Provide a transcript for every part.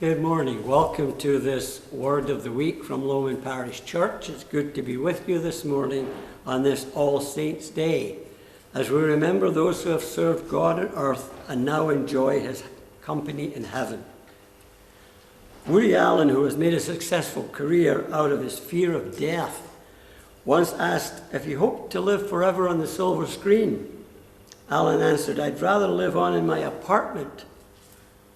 Good morning. Welcome to this Word of the Week from Lowman Parish Church. It's good to be with you this morning on this All Saints' Day, as we remember those who have served God on earth and now enjoy His company in heaven. Woody Allen, who has made a successful career out of his fear of death, once asked if he hoped to live forever on the silver screen. Allen answered, "I'd rather live on in my apartment."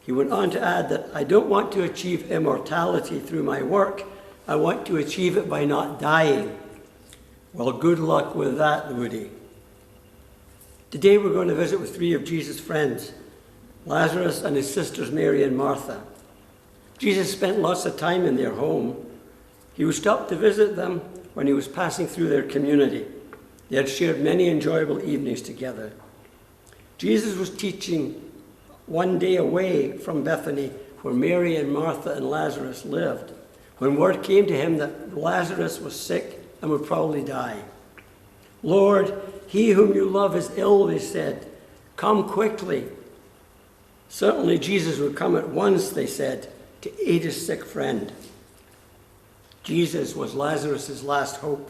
He went on to add that, "I don't want to achieve immortality through my work. I want to achieve it by not dying." Well, good luck with that, Woody. Today we're going to visit with three of Jesus' friends, Lazarus and his sisters Mary and Martha. Jesus spent lots of time in their home. He would stop to visit them when he was passing through their community. They had shared many enjoyable evenings together. Jesus was teaching one day away from Bethany, where Mary and Martha and Lazarus lived, when word came to him that Lazarus was sick and would probably die. "Lord, he whom you love is ill," they said. "Come quickly." Certainly Jesus would come at once, they said, to aid his sick friend. Jesus was Lazarus' last hope.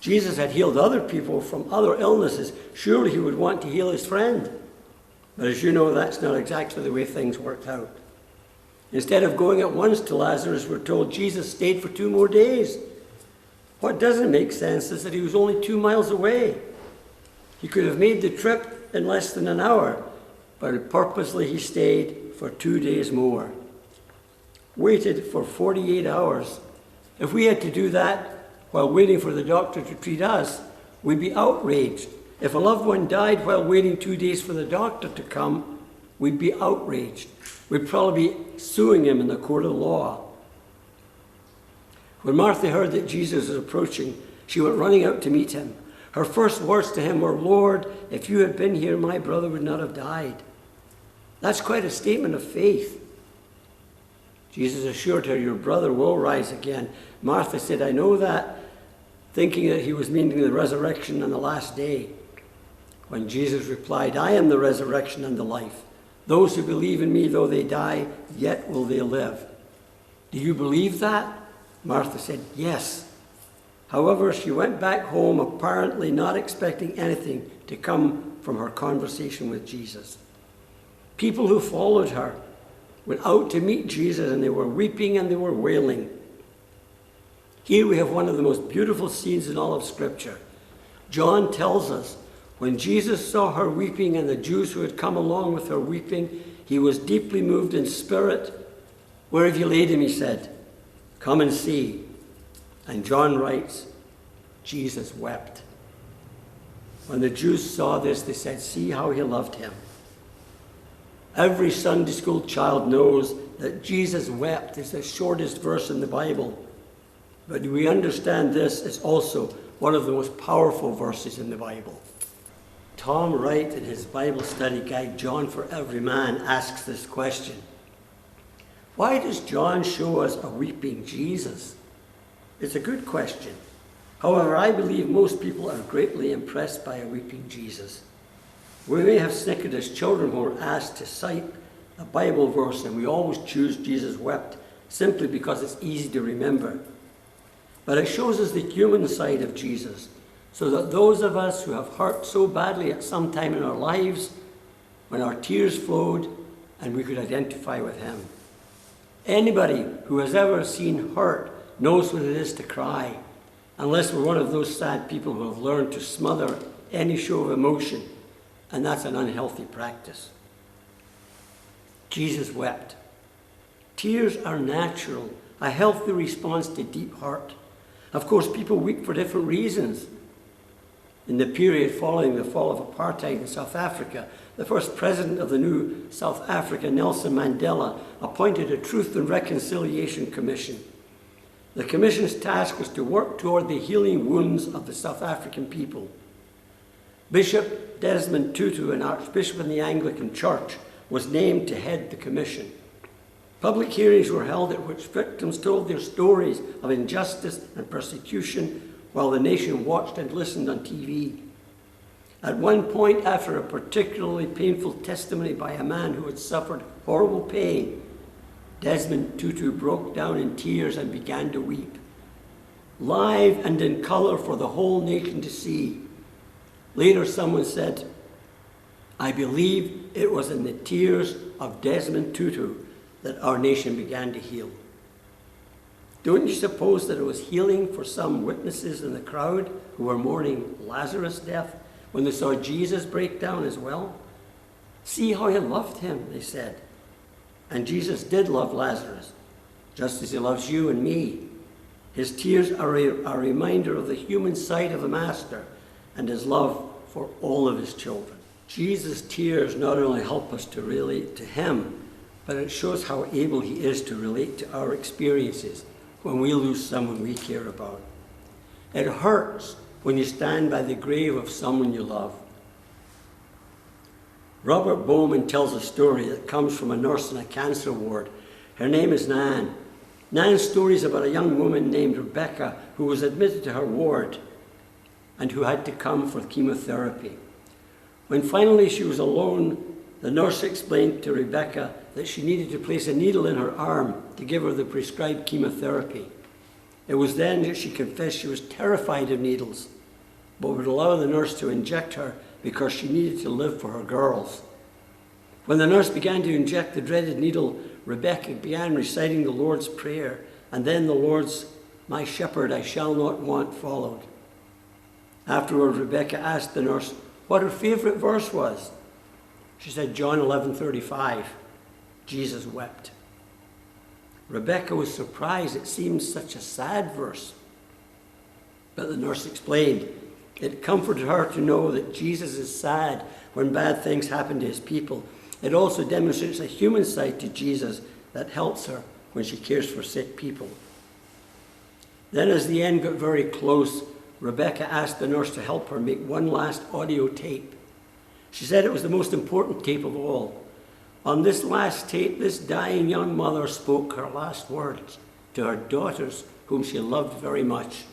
Jesus had healed other people from other illnesses. Surely he would want to heal his friend. But as you know, that's not exactly the way things worked out. Instead of going at once to Lazarus, we're told Jesus stayed for 2 more days. What doesn't make sense is that he was only 2 miles away. He could have made the trip in less than an hour, but purposely he stayed for 2 days more. Waited for 48 hours. If we had to do that while waiting for the doctor to treat us, we'd be outraged. If a loved one died while waiting 2 days for the doctor to come, we'd be outraged. We'd probably be suing him in the court of law. When Martha heard that Jesus was approaching, she went running out to meet him. Her first words to him were, "Lord, if you had been here, my brother would not have died." That's quite a statement of faith. Jesus assured her, "Your brother will rise again." Martha said, "I know that," thinking that he was meaning the resurrection on the last day. When Jesus replied, "I am the resurrection and the life. Those who believe in me, though they die, yet will they live." "Do you believe that?" Martha said, "Yes." However, she went back home, apparently not expecting anything to come from her conversation with Jesus. People who followed her went out to meet Jesus, and they were weeping and they were wailing. Here we have one of the most beautiful scenes in all of Scripture. John tells us, when Jesus saw her weeping and the Jews who had come along with her weeping, he was deeply moved in spirit. "Where have you laid him?" he said. "Come and see." And John writes, Jesus wept. When the Jews saw this, they said, "See how he loved him." Every Sunday school child knows that Jesus wept is the shortest verse in the Bible. But do we understand this is also one of the most powerful verses in the Bible? Tom Wright, in his Bible study guide, John for Every Man, asks this question. Why does John show us a weeping Jesus? It's a good question. However, I believe most people are greatly impressed by a weeping Jesus. We may have snickered as children when we're asked to cite a Bible verse, and we always choose Jesus wept simply because it's easy to remember. But it shows us the human side of Jesus, so that those of us who have hurt so badly at some time in our lives, when our tears flowed, and we could identify with him. Anybody who has ever seen hurt knows what it is to cry, unless we're one of those sad people who have learned to smother any show of emotion, and that's an unhealthy practice. Jesus wept. Tears are natural, a healthy response to deep hurt. Of course, people weep for different reasons. In the period following the fall of apartheid in South Africa, the first president of the new South Africa, Nelson Mandela, appointed a Truth and Reconciliation Commission. The commission's task was to work toward the healing wounds of the South African people. Bishop Desmond Tutu, an archbishop in the Anglican Church, was named to head the commission. Public hearings were held at which victims told their stories of injustice and persecution while the nation watched and listened on TV. At one point, after a particularly painful testimony by a man who had suffered horrible pain, Desmond Tutu broke down in tears and began to weep, live and in colour for the whole nation to see. Later someone said, I believe it was in the tears of Desmond Tutu that our nation began to heal. Don't you suppose that it was healing for some witnesses in the crowd who were mourning Lazarus' death when they saw Jesus break down as well? See how he loved him, they said. And Jesus did love Lazarus, just as he loves you and me. His tears are a reminder of the human side of the Master and his love for all of his children. Jesus' tears not only help us to relate to him, but it shows how able he is to relate to our experiences when we lose someone we care about. It hurts when you stand by the grave of someone you love. Robert Bowman tells a story that comes from a nurse in a cancer ward. Her name is Nan. Nan's story is about a young woman named Rebecca who was admitted to her ward and who had to come for chemotherapy. When finally she was alone, the nurse explained to Rebecca that she needed to place a needle in her arm to give her the prescribed chemotherapy. It was then that she confessed she was terrified of needles, but would allow the nurse to inject her because she needed to live for her girls. When the nurse began to inject the dreaded needle, Rebecca began reciting the Lord's Prayer, and then the Lord's, "My shepherd, I shall not want," followed. Afterward, Rebecca asked the nurse what her favorite verse was. She said, John 11:35, Jesus wept. Rebecca was surprised. It seemed such a sad verse. But the nurse explained, it comforted her to know that Jesus is sad when bad things happen to his people. It also demonstrates a human side to Jesus that helps her when she cares for sick people. Then as the end got very close, Rebecca asked the nurse to help her make one last audio tape. She said it was the most important tape of all. On this last tape, this dying young mother spoke her last words to her daughters, whom she loved very much.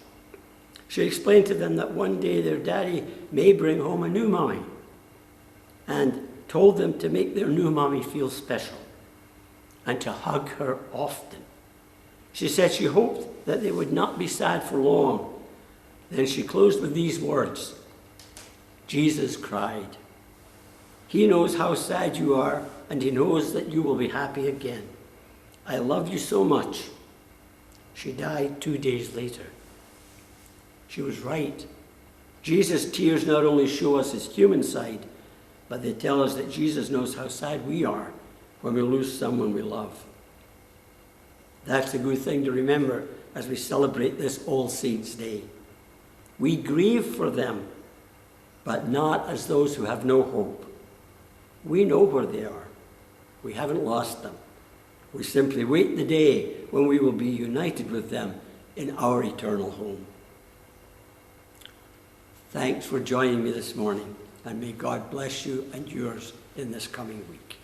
She explained to them that one day their daddy may bring home a new mommy, and told them to make their new mommy feel special and to hug her often. She said she hoped that they would not be sad for long. Then she closed with these words, Jesus cried. He knows how sad you are, and he knows that you will be happy again. I love you so much. She died 2 days later. She was right. Jesus' tears not only show us his human side, but they tell us that Jesus knows how sad we are when we lose someone we love. That's a good thing to remember as we celebrate this All Saints' Day. We grieve for them, but not as those who have no hope. We know where they are. We haven't lost them. We simply wait the day when we will be united with them in our eternal home. Thanks for joining me this morning, and may God bless you and yours in this coming week.